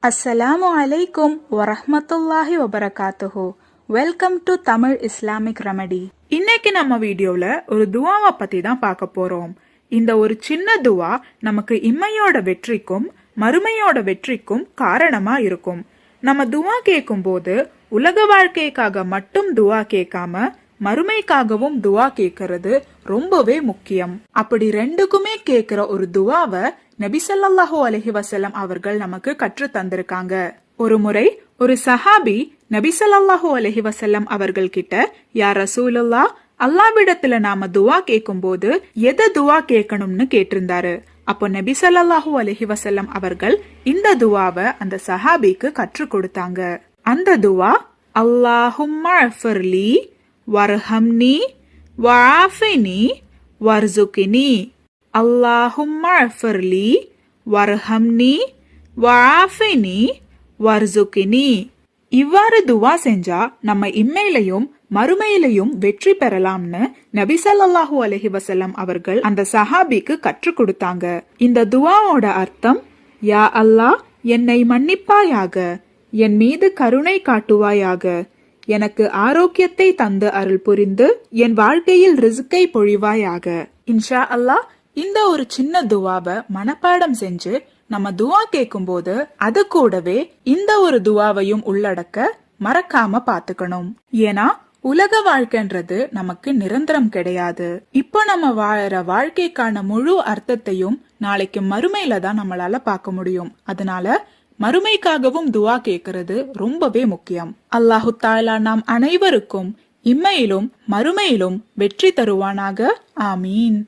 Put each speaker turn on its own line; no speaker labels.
அஸ்ஸலாமு அலைக்கும் வரஹ்மத்துல்லாஹி வபரகாத்துஹு. Welcome to Tamil Islamic remedy. இன்னைக்கு நம்ம வீடியோல ஒரு துவாவை பத்தி தான் பார்க்க போறோம். இந்த ஒரு சின்ன துவா நமக்கு இம்மையோட வெற்றிக்கும் மறுமையோட வெற்றிக்கும் காரணமா இருக்கும். நம்ம துவா கேட்கும் போது உலக வாழ்க்கைக்காக மட்டும் துவா கேட்காம மறுமைக்காகவும் துவா கேட்கறது ரொம்பவே முக்கியம். அப்படி ரெண்டுக்குமே கேட்கிற ஒரு துவாவை நபி ஸல்லல்லாஹு அலைஹி வஸல்லம் அவர்கள் நமக்கு கற்று தந்திருக்காங்க. ஒரு முறை ஒரு சஹாபி நபி ஸல்லல்லாஹு அலைஹி வஸல்லம் அவர்கள் கிட்ட, யா ரசூலுல்லாஹ், அல்லாஹ்விடத்துல நாம துவா கேட்கும் போது எதை துவா கேட்கணும்னு கேட்டிருந்தாரு. அப்போ நபி ஸல்லல்லாஹு அலைஹி வஸல்லம் அவர்கள் இந்த துவாவை அந்த சஹாபிக்கு கற்று கொடுத்தாங்க. அந்த துவா, அல்லாஹும்ம அஃபிர்லி வர்ஹம்னி வஆஃபினி வர்ஸுக்னி. அல்லாஹும்ம அஃபிர்லி வர்ஹம்னி வஆஃபினி வர்ஸுக்னி. இவ்வாறு துவா செஞ்சா நம்ம இம்மையிலையும் மறுமையிலையும் வெற்றி பெறலாம்னு நபி ஸல்லல்லாஹு அலைஹி வஸல்லம் அவர்கள் அந்த சஹாபிக்கு கற்றுக் கொடுத்தாங்க. இந்த துவாவோட அர்த்தம், யா அல்லாஹ், என்னை மன்னிப்பாயாக, என் மீது கருணை காட்டுவாயாக, எனக்கு ஆரோக்கியத்தை தந்து அருள் புரிந்து என் வாழ்க்கையில் ரிஸ்கை பொழிவாயாக. இன்ஷா அல்லாஹ், இந்த ஒரு சின்ன துவாவை மனப்பாடம் செஞ்சு நம்ம துவா கேட்கும் போது அது கூடவே இந்த ஒரு துவாவையும் உள்ளடக்க மறக்காம பாத்துக்கணும். ஏன்னா உலக வாழ்க்கைன்றது நமக்கு நிரந்தரம் கிடையாது. இப்போ நம்ம வாழற வாழ்க்கைக்கான முழு அர்த்தத்தையும் நாளைக்கு மறுமையில தான் நம்மளால பார்க்க முடியும். அதனால மறுமைக்காகவும் துவா கேட்கறது ரொம்பவே முக்கியம். அல்லாஹு தஆலா நாம் அனைவருக்கும் இம்மையிலும் மறுமையிலும் வெற்றி தருவானாக. ஆமீன்.